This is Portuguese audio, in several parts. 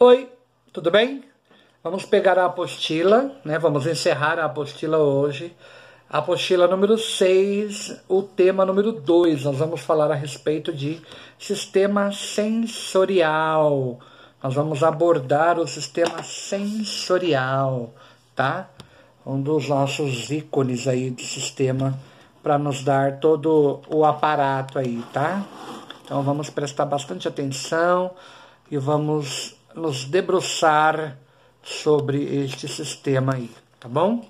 Oi, tudo bem? Vamos pegar a apostila, né? Vamos encerrar a apostila hoje. A apostila número 6, o tema número 2. Nós vamos falar a respeito de sistema sensorial. Nós vamos abordar o sistema sensorial, tá? Um dos nossos ícones aí do sistema para nos dar todo o aparato aí, tá? Então vamos prestar bastante atenção e vamos nos debruçar sobre este sistema aí, tá bom?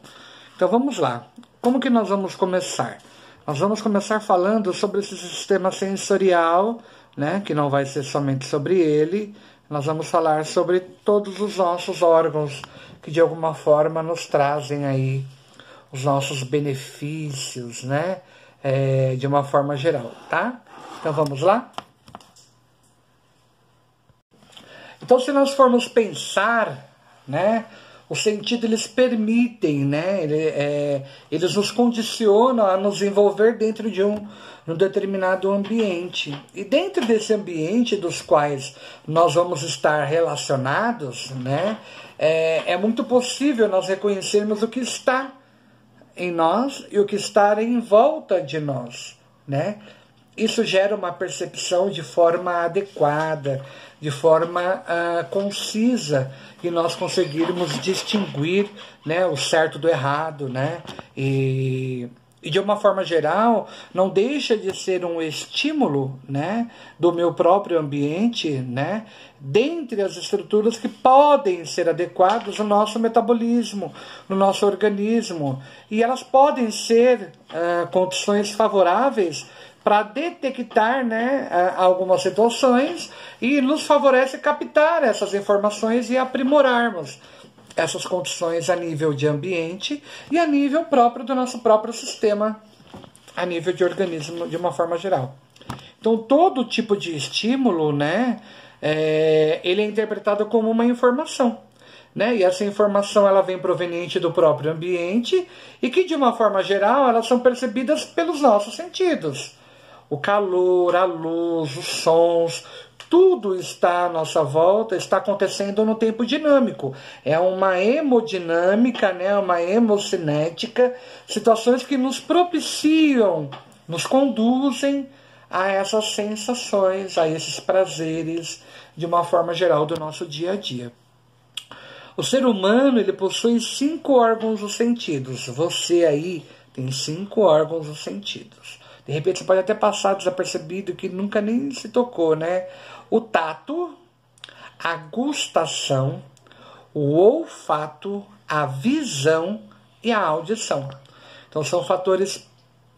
Então vamos lá. Como que nós vamos começar? Nós vamos começar falando sobre esse sistema sensorial, né? Que não vai ser somente sobre ele. Nós vamos falar sobre todos os nossos órgãos que de alguma forma nos trazem aí os nossos benefícios, né? De uma forma geral, tá? Então vamos lá? Então, se nós formos pensar, né, os sentidos eles permitem, né, eles nos condicionam a nos envolver dentro de um determinado ambiente. E dentro desse ambiente dos quais nós vamos estar relacionados, né, é muito possível nós reconhecermos o que está em nós e o que está em volta de nós, né? Isso gera uma percepção de forma adequada, de forma concisa, e nós conseguirmos distinguir, né, o certo do errado, né? E de uma forma geral, não deixa de ser um estímulo, né, do meu próprio ambiente, né, dentre as estruturas que podem ser adequadas ao nosso metabolismo, no nosso organismo. E elas podem ser condições favoráveis para detectar, né, algumas situações e nos favorece captar essas informações e aprimorarmos essas condições a nível de ambiente e a nível próprio do nosso próprio sistema, a nível de organismo de uma forma geral. Então, todo tipo de estímulo, né, ele é interpretado como uma informação, né? E essa informação ela vem proveniente do próprio ambiente e que, de uma forma geral, elas são percebidas pelos nossos sentidos. O calor, a luz, os sons, tudo está à nossa volta, está acontecendo no tempo dinâmico. É uma hemodinâmica, né? Uma hemocinética, situações que nos propiciam, nos conduzem a essas sensações, a esses prazeres, de uma forma geral do nosso dia a dia. O ser humano ele possui 5 órgãos dos sentidos. Você aí tem 5 órgãos dos sentidos. De repente você pode até passar desapercebido que nunca nem se tocou, né? O tato, a gustação, o olfato, a visão e a audição. Então são fatores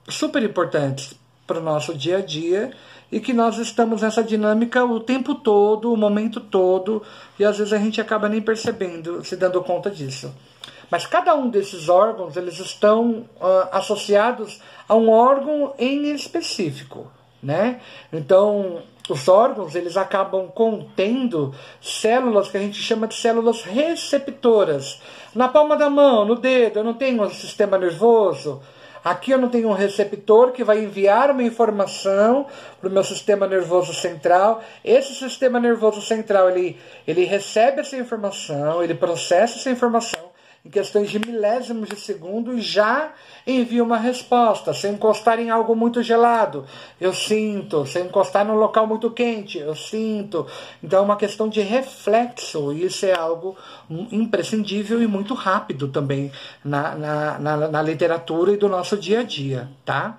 super importantes para o nosso dia a dia e que nós estamos nessa dinâmica o tempo todo, o momento todo, e às vezes a gente acaba nem percebendo, se dando conta disso. Mas cada um desses órgãos, eles estão associados a um órgão em específico, né? Então, os órgãos, eles acabam contendo células que a gente chama de células receptoras. Na palma da mão, no dedo, eu não tenho um sistema nervoso. Aqui eu não tenho um receptor que vai enviar uma informação para o meu sistema nervoso central. Esse sistema nervoso central, ele recebe essa informação, ele processa essa informação em questões de milésimos de segundo e já envia uma resposta. Se eu encostar em algo muito gelado, eu sinto. Se eu encostar num local muito quente, eu sinto. Então é uma questão de reflexo, e isso é algo imprescindível e muito rápido também na literatura e do nosso dia a dia, tá?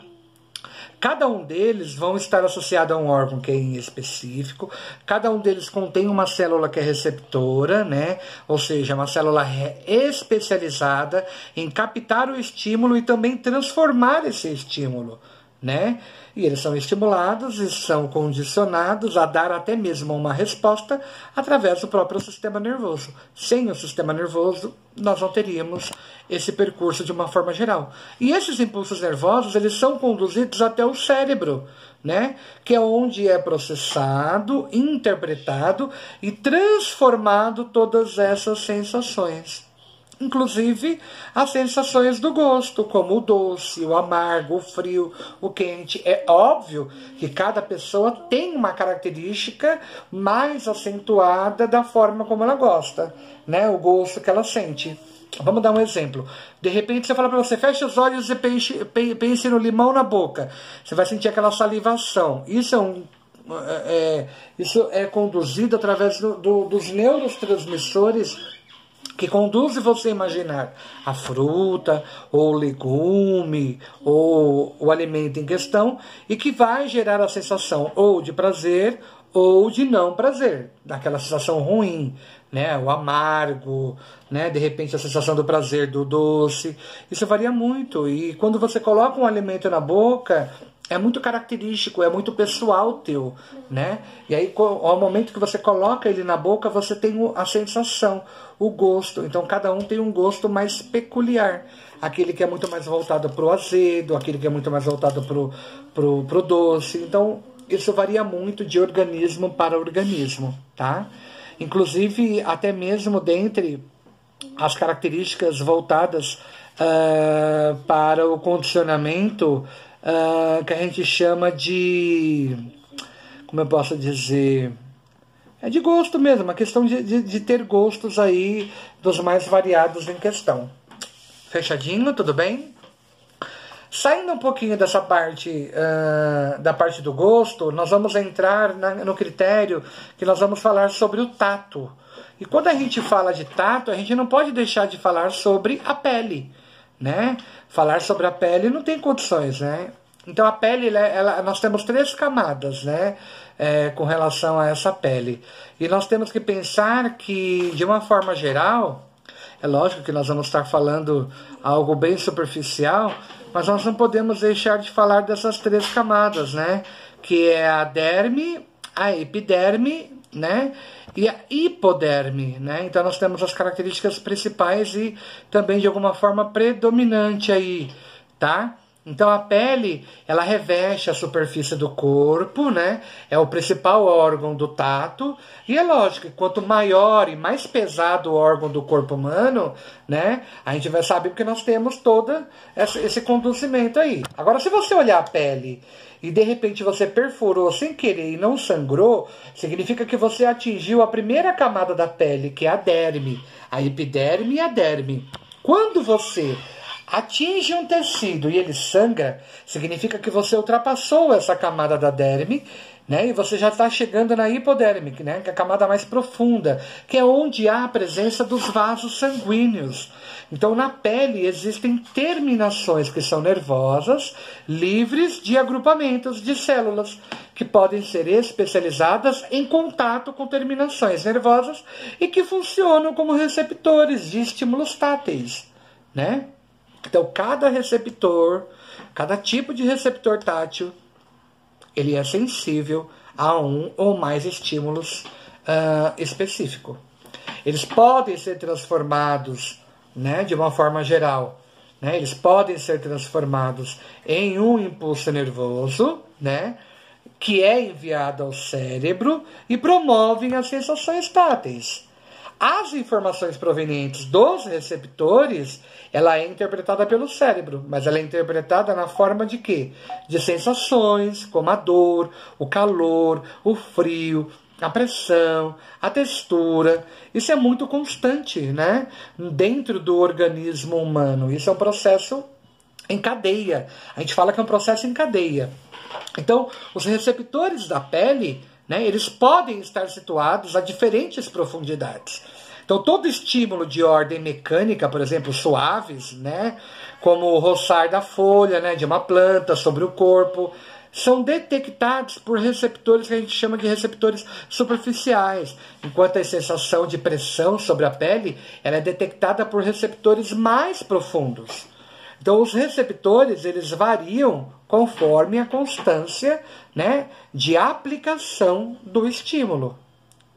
Cada um deles vão estar associado a um órgão que é em específico. Cada um deles contém uma célula que é receptora, né? Ou seja, uma célula especializada em captar o estímulo e também transformar esse estímulo, né? E eles são estimulados e são condicionados a dar até mesmo uma resposta através do próprio sistema nervoso. Sem o sistema nervoso, nós não teríamos esse percurso de uma forma geral. E esses impulsos nervosos, eles são conduzidos até o cérebro, né? Que é onde é processado, interpretado e transformado todas essas sensações. inclusive as sensações do gosto, como o doce, o amargo, o frio, o quente. É óbvio que cada pessoa tem uma característica mais acentuada da forma como ela gosta, né? O gosto que ela sente. Vamos dar um exemplo. De repente você fala para você, fecha os olhos e pense no limão na boca. Você vai sentir aquela salivação. Isso é conduzido através dos neurotransmissores que conduzem você a imaginar a fruta, ou o legume, ou o alimento em questão, e que vai gerar a sensação ou de prazer ou de não prazer, daquela sensação ruim, né? O amargo, né? De repente a sensação do prazer do doce. Isso varia muito. E quando você coloca um alimento na boca, é muito característico, é muito pessoal teu, né? E aí, ao momento que você coloca ele na boca, você tem a sensação, o gosto. Então, cada um tem um gosto mais peculiar. Aquele que é muito mais voltado para o azedo, aquele que é muito mais voltado pro doce. Então, isso varia muito de organismo para organismo, tá? Inclusive, até mesmo dentre as características voltadas para o condicionamento, que a gente chama de, como eu posso dizer, é de gosto mesmo, uma questão de ter gostos aí dos mais variados em questão. Fechadinho, tudo bem? Saindo um pouquinho dessa parte, da parte do gosto, nós vamos entrar no critério que nós vamos falar sobre o tato. E quando a gente fala de tato, a gente não pode deixar de falar sobre a pele, né? Falar sobre a pele não tem condições, né? Então a pele, nós temos 3 camadas, né? Com relação a essa pele. E nós temos que pensar que, de uma forma geral, é lógico que nós vamos estar falando algo bem superficial, mas nós não podemos deixar de falar dessas 3 camadas, né? Que é a derme, a epiderme, né? E a hipoderme, né? Então nós temos as características principais e também de alguma forma predominante aí, tá? Então a pele, ela reveste a superfície do corpo, né? É o principal órgão do tato. E é lógico que quanto maior e mais pesado o órgão do corpo humano, né? A gente vai saber porque nós temos todo esse conduzimento aí. Agora, se você olhar a pele e de repente você perfurou sem querer e não sangrou, significa que você atingiu a primeira camada da pele, que é a derme, a epiderme e a derme. Quando você atinge um tecido e ele sangra, significa que você ultrapassou essa camada da derme, né? E você já está chegando na hipoderme, né? Que é a camada mais profunda, que é onde há a presença dos vasos sanguíneos. Então, na pele existem terminações que são nervosas, livres de agrupamentos de células, que podem ser especializadas em contato com terminações nervosas e que funcionam como receptores de estímulos táteis, né? Então, cada receptor, cada tipo de receptor tátil, ele é sensível a um ou mais estímulos específicos. Eles podem ser transformados, né, de uma forma geral, né, eles podem ser transformados em um impulso nervoso, né, que é enviado ao cérebro e promovem as sensações táteis. As informações provenientes dos receptores, ela é interpretada pelo cérebro, mas ela é interpretada na forma de quê? De sensações, como a dor, o calor, o frio, a pressão, a textura. Isso é muito constante, né? Dentro do organismo humano. Isso é um processo em cadeia. A gente fala que é um processo em cadeia. Então, os receptores da pele, né, eles podem estar situados a diferentes profundidades. Então, todo estímulo de ordem mecânica, por exemplo, suaves, né, como o roçar da folha, né, de uma planta sobre o corpo, são detectados por receptores que a gente chama de receptores superficiais, enquanto a sensação de pressão sobre a pele ela é detectada por receptores mais profundos. Então, os receptores, eles variam conforme a constância, né, de aplicação do estímulo,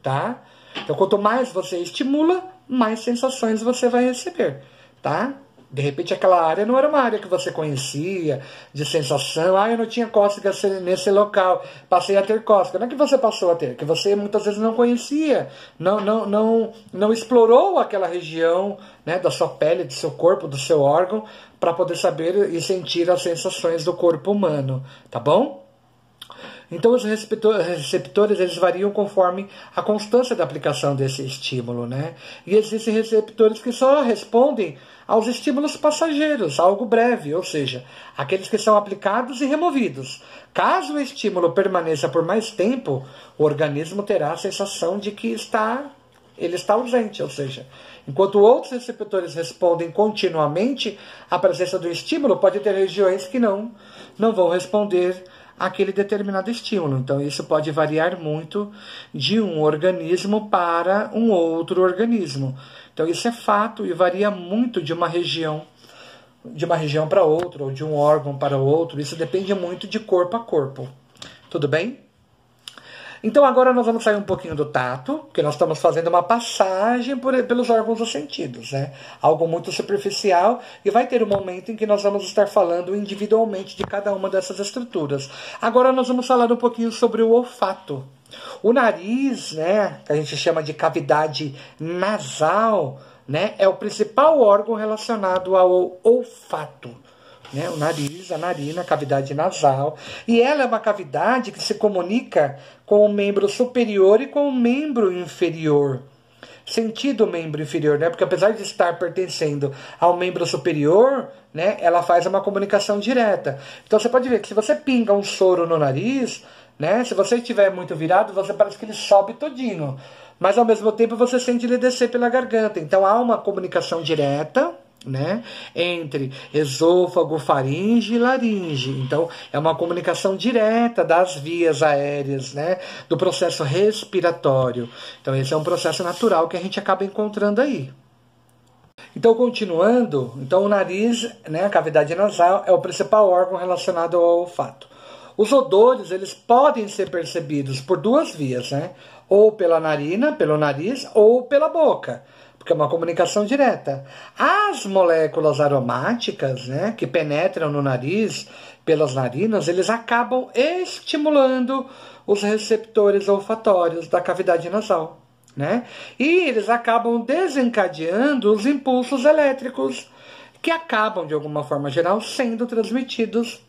tá? Então, quanto mais você estimula, mais sensações você vai receber, tá? De repente aquela área não era uma área que você conhecia, de sensação, eu não tinha cócega nesse local, passei a ter cócega. Não é que você passou a ter, que você muitas vezes não conhecia, não explorou aquela região, né, da sua pele, do seu corpo, do seu órgão, para poder saber e sentir as sensações do corpo humano, tá bom? Então os receptores eles variam conforme a constância da aplicação desse estímulo, né? E existem receptores que só respondem aos estímulos passageiros, algo breve, ou seja, aqueles que são aplicados e removidos. Caso o estímulo permaneça por mais tempo, o organismo terá a sensação de que ele está ausente, ou seja, enquanto outros receptores respondem continuamente, a presença do estímulo pode ter regiões que não vão responder aquele determinado estímulo. Então isso pode variar muito de um organismo para um outro organismo. Então isso é fato e varia muito de uma região para outra, ou de um órgão para outro. Isso depende muito de corpo a corpo. Tudo bem? Então agora nós vamos sair um pouquinho do tato, porque nós estamos fazendo uma passagem pelos órgãos dos sentidos, né? Algo muito superficial, e vai ter um momento em que nós vamos estar falando individualmente de cada uma dessas estruturas. Agora nós vamos falar um pouquinho sobre o olfato. O nariz, né, que a gente chama de cavidade nasal, né, é o principal órgão relacionado ao olfato. Né, o nariz, a narina, a cavidade nasal. E ela é uma cavidade que se comunica com o membro superior e com o membro inferior. Sentido membro inferior, né? Porque apesar de estar pertencendo ao membro superior, né, ela faz uma comunicação direta. Então você pode ver que se você pinga um soro no nariz, né, se você estiver muito virado, você parece que ele sobe todinho. Mas ao mesmo tempo você sente ele descer pela garganta. Então há uma comunicação direta, né, entre esôfago, faringe e laringe. Então é uma comunicação direta das vias aéreas, né, do processo respiratório. Então esse é um processo natural que a gente acaba encontrando aí. Então continuando, então o nariz, né, a cavidade nasal é o principal órgão relacionado ao olfato. Os odores eles podem ser percebidos por duas vias, né, ou pela narina, pelo nariz, ou pela boca, porque é uma comunicação direta. As moléculas aromáticas, né, que penetram no nariz pelas narinas, eles acabam estimulando os receptores olfatórios da cavidade nasal, né? E eles acabam desencadeando os impulsos elétricos que acabam, de alguma forma geral, sendo transmitidos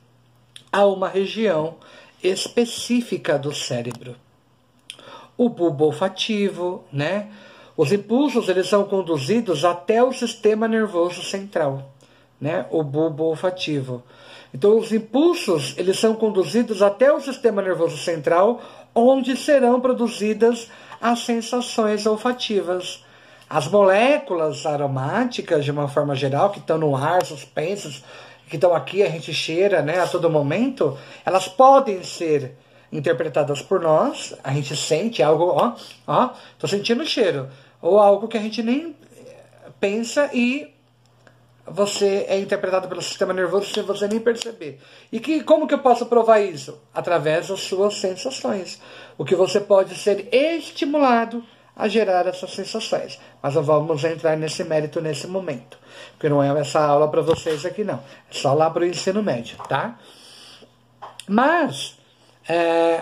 a uma região específica do cérebro. O bulbo olfativo, né? Os impulsos eles são conduzidos até o sistema nervoso central, né? O bulbo olfativo. Então os impulsos eles são conduzidos até o sistema nervoso central, onde serão produzidas as sensações olfativas. As moléculas aromáticas, de uma forma geral, que estão no ar, suspensas, que estão aqui, a gente cheira, né, a todo momento, elas podem ser interpretadas por nós, a gente sente algo, tô sentindo o cheiro, ou algo que a gente nem pensa e você é interpretado pelo sistema nervoso sem você nem perceber. E como que eu posso provar isso? Através das suas sensações. O que você pode ser estimulado a gerar essas sensações. Mas não vamos entrar nesse mérito nesse momento, porque não é essa aula para vocês aqui não. É só lá para o ensino médio, tá? Mas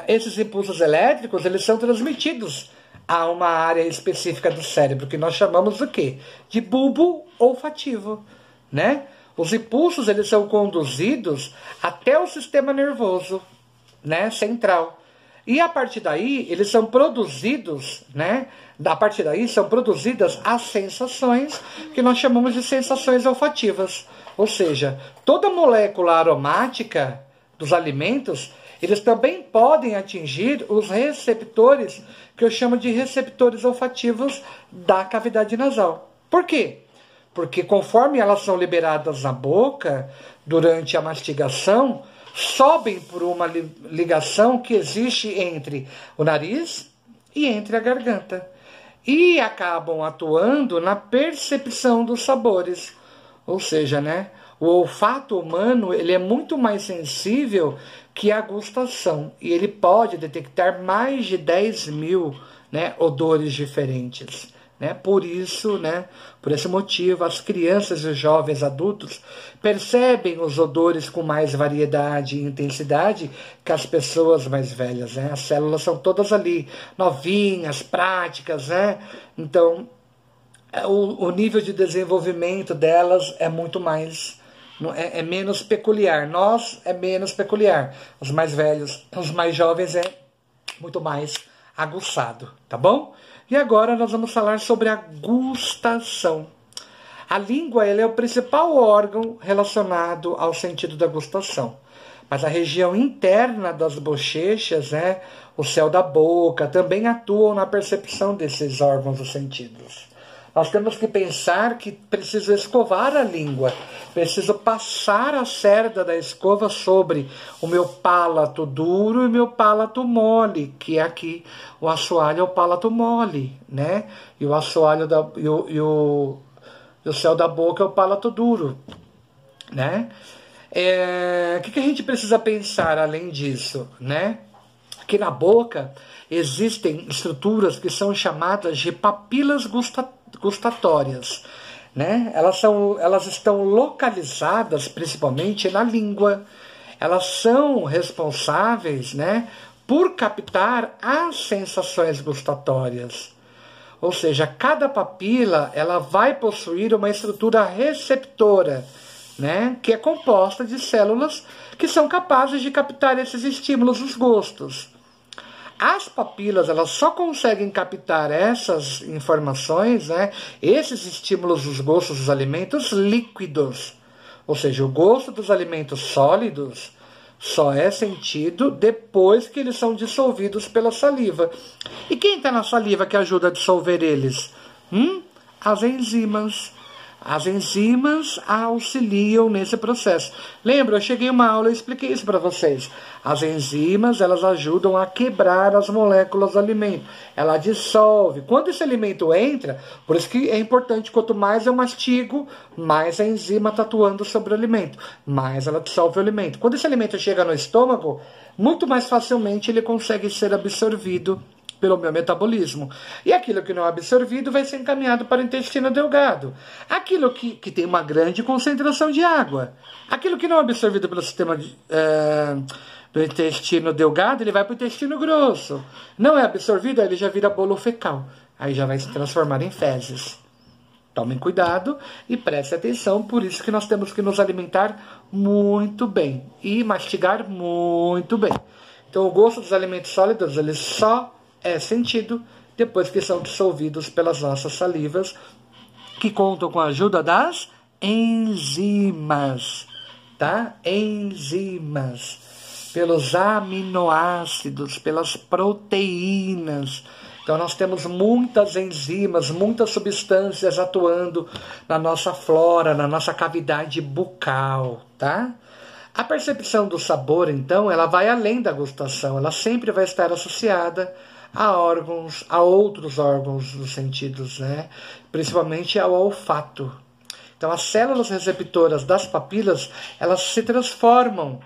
esses impulsos elétricos, eles são transmitidos a uma área específica do cérebro, que nós chamamos do quê? De bulbo olfativo, né? Os impulsos eles são conduzidos até o sistema nervoso, né, central. E a partir daí, eles são produzidos, né? A partir daí são produzidas as sensações que nós chamamos de sensações olfativas. Ou seja, toda molécula aromática dos alimentos, eles também podem atingir os receptores, que eu chamo de receptores olfativos da cavidade nasal. Por quê? Porque conforme elas são liberadas na boca, durante a mastigação, sobem por uma ligação que existe entre o nariz e entre a garganta. E acabam atuando na percepção dos sabores. Ou seja, né, o olfato humano ele é muito mais sensível que a gustação. E ele pode detectar mais de 10 mil, né, odores diferentes. né? Por isso, né? Por esse motivo, as crianças e os jovens adultos percebem os odores com mais variedade e intensidade que as pessoas mais velhas, né? As células são todas ali, novinhas, práticas, né? Então, o nível de desenvolvimento delas é muito mais, é menos peculiar. Nós é menos peculiar. Os mais velhos, os mais jovens é muito mais aguçado, tá bom? E agora nós vamos falar sobre a gustação. A língua, ela é o principal órgão relacionado ao sentido da gustação. Mas a região interna das bochechas, né, o céu da boca, também atuam na percepção desses órgãos dos sentidos. Nós temos que pensar que preciso escovar a língua, preciso passar a cerda da escova sobre o meu palato duro e o meu palato mole, que é aqui, o assoalho é o palato mole, né? E o assoalho e o céu da boca é o palato duro, né? O que a gente precisa pensar além disso, né? Que na boca existem estruturas que são chamadas de papilas gustatórias, né? Elas estão localizadas principalmente na língua. Elas são responsáveis, né, por captar as sensações gustatórias. Ou seja, cada papila ela vai possuir uma estrutura receptora, né, que é composta de células que são capazes de captar esses estímulos dos gostos. As papilas, elas só conseguem captar essas informações, né, esses estímulos dos gostos dos alimentos líquidos. Ou seja, o gosto dos alimentos sólidos só é sentido depois que eles são dissolvidos pela saliva. E quem está na saliva que ajuda a dissolver eles? As enzimas. As enzimas auxiliam nesse processo. Lembra, eu cheguei em uma aula e expliquei isso para vocês. As enzimas, elas ajudam a quebrar as moléculas do alimento. Ela dissolve. Quando esse alimento entra, por isso que é importante, quanto mais eu mastigo, mais a enzima está atuando sobre o alimento. Mais ela dissolve o alimento. Quando esse alimento chega no estômago, muito mais facilmente ele consegue ser absorvido pelo meu metabolismo. E aquilo que não é absorvido vai ser encaminhado para o intestino delgado. Aquilo que tem uma grande concentração de água. Aquilo que não é absorvido pelo sistema do intestino delgado, ele vai para o intestino grosso. Não é absorvido, aí ele já vira bolo fecal. Aí já vai se transformar em fezes. Tomem cuidado e prestem atenção, por isso que nós temos que nos alimentar muito bem e mastigar muito bem. Então o gosto dos alimentos sólidos, ele só é sentido depois que são dissolvidos pelas nossas salivas, que contam com a ajuda das enzimas, tá? Enzimas, pelos aminoácidos, pelas proteínas. Então nós temos muitas enzimas, muitas substâncias atuando na nossa flora, na nossa cavidade bucal, tá? A percepção do sabor, então, ela vai além da gustação, ela sempre vai estar associada a outros órgãos dos sentidos, né? Principalmente ao olfato. Então, as células receptoras das papilas, elas se transformam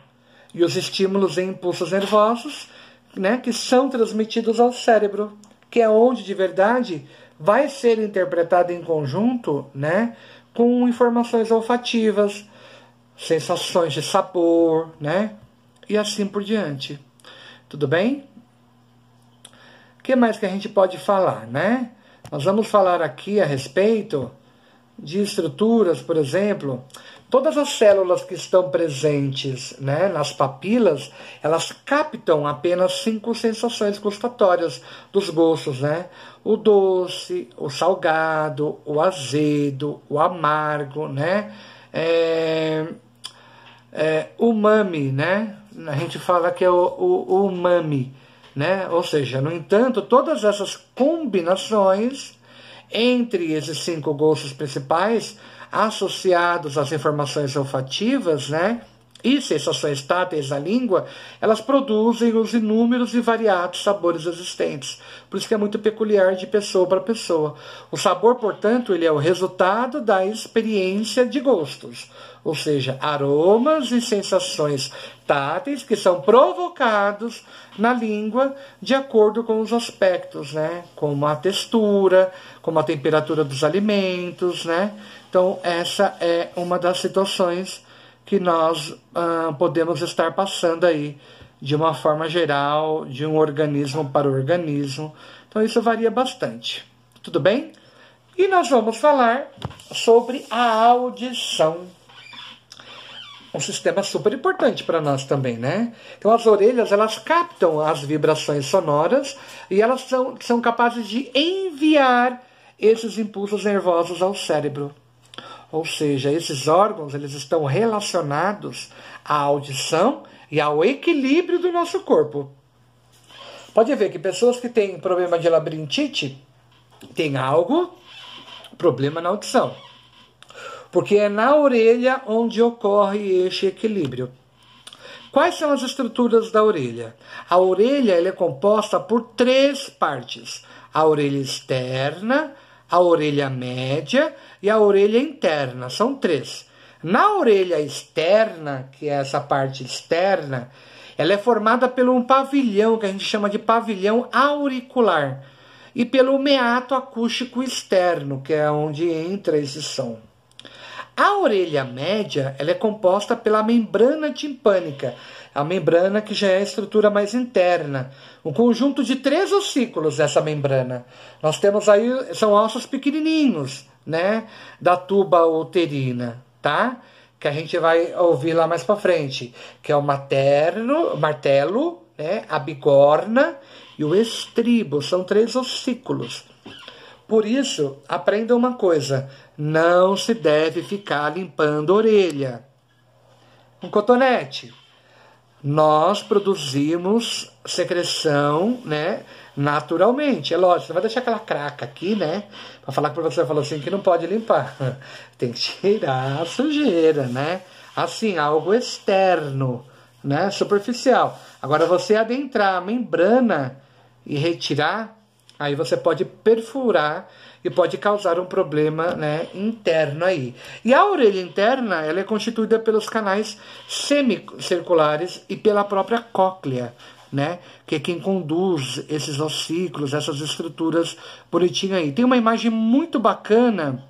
e os estímulos em impulsos nervosos, né, que são transmitidos ao cérebro, que é onde, de verdade, vai ser interpretado em conjunto, né, com informações olfativas, sensações de sabor, né, e assim por diante. Tudo bem? O que mais que a gente pode falar, né? Nós vamos falar aqui a respeito de estruturas, por exemplo. Todas as células que estão presentes, né, nas papilas, elas captam apenas 5 sensações gustatórias dos gostos, né? O doce, o salgado, o azedo, o amargo, né? Umami, né? A gente fala que é o umami, né? Ou seja, no entanto, todas essas combinações entre esses 5 gostos principais, associados às informações olfativas, né, e sensações táteis da língua, elas produzem os inúmeros e variados sabores existentes. Por isso que é muito peculiar de pessoa para pessoa. O sabor, portanto, ele é o resultado da experiência de gostos, ou seja, aromas e sensações táteis que são provocados na língua de acordo com os aspectos, né? Como a textura, como a temperatura dos alimentos, né? Então, essa é uma das situações que nós podemos estar passando aí de uma forma geral, de um organismo para o organismo. Então isso varia bastante. Tudo bem? E nós vamos falar sobre a audição. Um sistema super importante para nós também, né? Então as orelhas, elas captam as vibrações sonoras e elas são capazes de enviar esses impulsos nervosos ao cérebro. Ou seja, esses órgãos, eles estão relacionados à audição e ao equilíbrio do nosso corpo. Pode ver que pessoas que têm problema de labirintite têm problema na audição. Porque é na orelha onde ocorre este equilíbrio. Quais são as estruturas da orelha? A orelha ela é composta por 3 partes. A orelha externa, a orelha média e a orelha interna. São 3. Na orelha externa, que é essa parte externa, ela é formada por um pavilhão, que a gente chama de pavilhão auricular, e pelo meato acústico externo, que é onde entra esse som. A orelha média ela é composta pela membrana timpânica, a membrana que já é a estrutura mais interna. Um conjunto de 3 ossículos dessa membrana. Nós temos aí, são ossos pequenininhos, né, da tuba uterina, tá? Que a gente vai ouvir lá mais para frente, que é o martelo, né, a bigorna e o estribo. São 3 ossículos. Por isso, aprenda uma coisa, não se deve ficar limpando a orelha. Um cotonete. Nós produzimos secreção, né, naturalmente. É lógico, você vai deixar aquela craca aqui, né, para falar que o professor falou assim que não pode limpar. Tem que tirar a sujeira, né? Assim, algo externo, né, superficial. Agora, você adentrar a membrana e retirar, aí você pode perfurar e pode causar um problema, né, interno aí. E a orelha interna, ela é constituída pelos canais semicirculares e pela própria cóclea, né, que é quem conduz esses ossículos, essas estruturas bonitinhas aí. Tem uma imagem muito bacana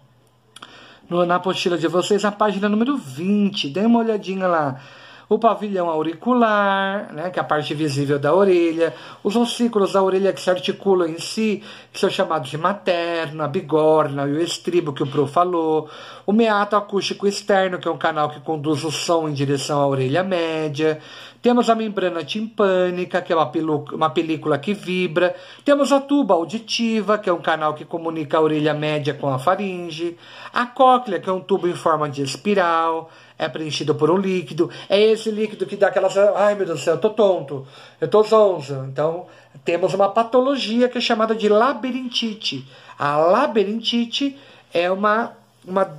na apostila de vocês, a página número 20. Dê uma olhadinha lá. O pavilhão auricular, né, que é a parte visível da orelha, os ossículos da orelha que se articulam em si, que são chamados de materno, a bigorna e o estribo que o Pro falou, o meato acústico externo, que é um canal que conduz o som em direção à orelha média, temos a membrana timpânica, que é uma película que vibra, temos a tuba auditiva, que é um canal que comunica a orelha média com a faringe, a cóclea, que é um tubo em forma de espiral, é preenchido por um líquido, é esse líquido que dá aquelas, ai meu Deus do céu, eu tô tonto, eu tô zonzo. Então, temos uma patologia que é chamada de labirintite. A labirintite é uma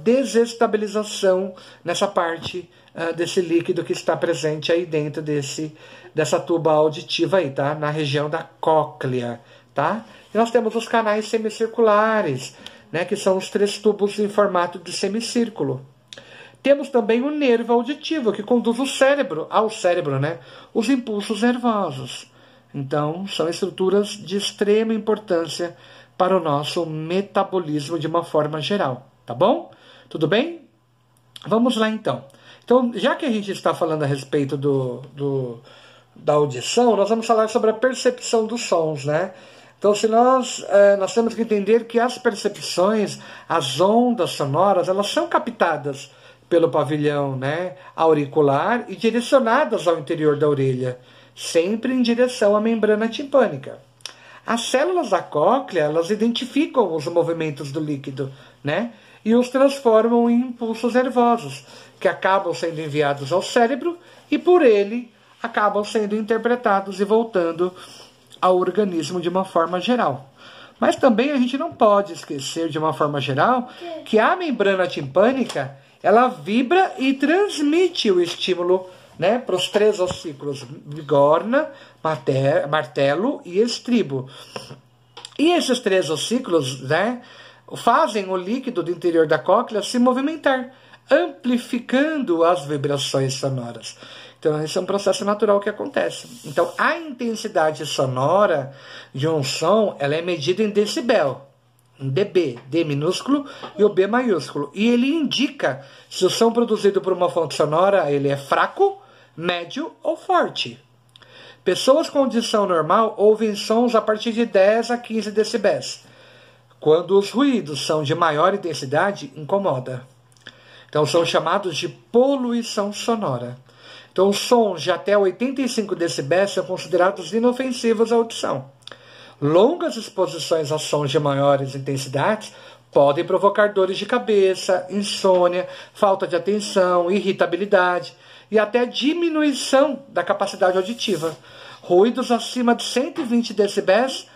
desestabilização nessa parte desse líquido que está presente aí dentro dessa tuba auditiva aí, tá? Na região da cóclea, tá? E nós temos os canais semicirculares, né? Que são os 3 tubos em formato de semicírculo. Temos também o nervo auditivo, que conduz ao cérebro, né, os impulsos nervosos. Então, são estruturas de extrema importância para o nosso metabolismo de uma forma geral. Tá bom? Tudo bem? Vamos lá, então. Então, já que a gente está falando a respeito da audição, nós vamos falar sobre a percepção dos sons, né? Então, se nós temos que entender que as percepções, as ondas sonoras, elas são captadas pelo pavilhão, né, auricular e direcionadas ao interior da orelha, sempre em direção à membrana timpânica. As células da cóclea, elas identificam os movimentos do líquido, né, e os transformam em impulsos nervosos, que acabam sendo enviados ao cérebro e por ele acabam sendo interpretados e voltando ao organismo de uma forma geral. Mas também a gente não pode esquecer, de uma forma geral, que a membrana timpânica ela vibra e transmite o estímulo né, para os 3 ossículos, bigorna, martelo e estribo. E esses 3 ossículos, né, fazem o líquido do interior da cóclea se movimentar, amplificando as vibrações sonoras. Então, esse é um processo natural que acontece. Então, a intensidade sonora de um som, ela é medida em decibel, em dB, D minúsculo e o B maiúsculo. E ele indica se o som produzido por uma fonte sonora ele é fraco, médio ou forte. Pessoas com audição normal ouvem sons a partir de 10 a 15 decibéis. Quando os ruídos são de maior intensidade, incomoda. Então, são chamados de poluição sonora. Então, os sons de até 85 decibéis são considerados inofensivos à audição. Longas exposições a sons de maiores intensidades podem provocar dores de cabeça, insônia, falta de atenção, irritabilidade e até diminuição da capacidade auditiva. Ruídos acima de 120 decibéis,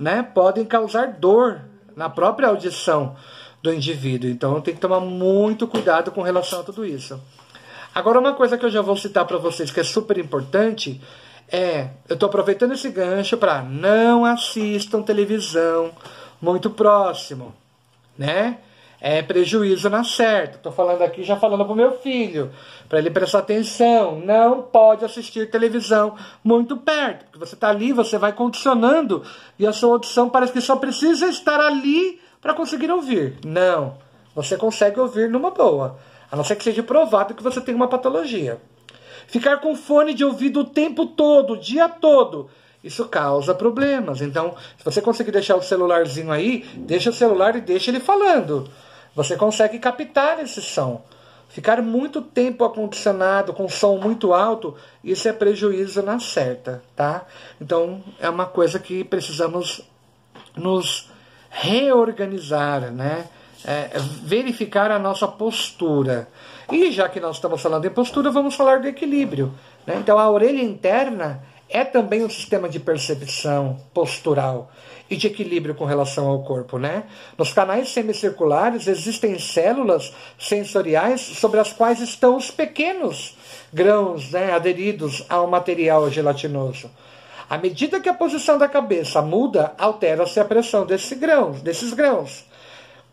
né, podem causar dor na própria audição do indivíduo. Então tem que tomar muito cuidado com relação a tudo isso. Agora, uma coisa que eu já vou citar para vocês que é super importante eu estou aproveitando esse gancho para não assistam televisão muito próximo, né? É prejuízo na certa. Estou falando aqui, já falando para o meu filho, para ele prestar atenção. Não pode assistir televisão muito perto, porque você está ali, você vai condicionando e a sua audição parece que só precisa estar ali para conseguir ouvir. Não, você consegue ouvir numa boa, a não ser que seja provado que você tem uma patologia. Ficar com fone de ouvido o tempo todo, o dia todo, isso causa problemas. Então, se você conseguir deixar o celularzinho aí, deixa o celular e deixa ele falando. Você consegue captar esse som. Ficar muito tempo acondicionado com som muito alto, isso é prejuízo na certa, tá? Então, é uma coisa que precisamos nos reorganizar, né? Verificar a nossa postura. E já que nós estamos falando em postura, vamos falar do equilíbrio, né? Então a orelha interna é também um sistema de percepção postural e de equilíbrio com relação ao corpo, né? Nos canais semicirculares existem células sensoriais sobre as quais estão os pequenos grãos, né, aderidos ao material gelatinoso. À medida que a posição da cabeça muda, altera-se a pressão desses grãos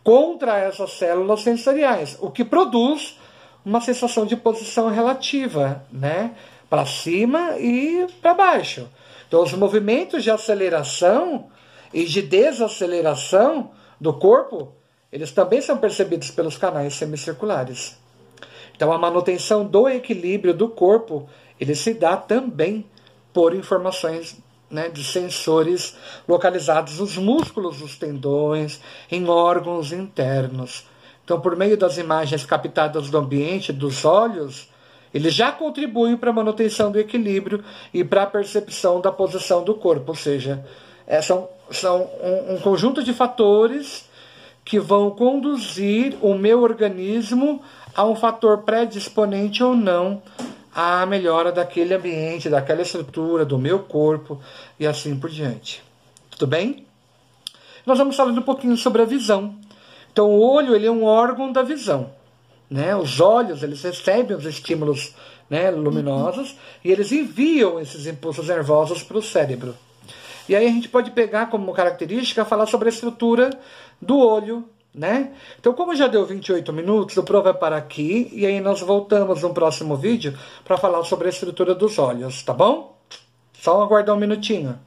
contra essas células sensoriais, o que produz uma sensação de posição relativa, né? Para cima e para baixo. Então, os movimentos de aceleração e de desaceleração do corpo, eles também são percebidos pelos canais semicirculares. Então, a manutenção do equilíbrio do corpo, ele se dá também por informações, né, de sensores localizados nos músculos dos tendões, em órgãos internos. Então, por meio das imagens captadas do ambiente, dos olhos, eles já contribuem para a manutenção do equilíbrio e para a percepção da posição do corpo. Ou seja, são um conjunto de fatores que vão conduzir o meu organismo a um fator predisponente ou não à melhora daquele ambiente, daquela estrutura, do meu corpo e assim por diante. Tudo bem? Nós vamos falando um pouquinho sobre a visão. Então, o olho ele é um órgão da visão, né? Os olhos eles recebem os estímulos, né, luminosos e eles enviam esses impulsos nervosos para o cérebro. E aí a gente pode pegar como característica falar sobre a estrutura do olho, né? Então, como já deu 28 minutos, o Pro vai parar aqui e aí nós voltamos no próximo vídeo para falar sobre a estrutura dos olhos, tá bom? Só aguardar um minutinho.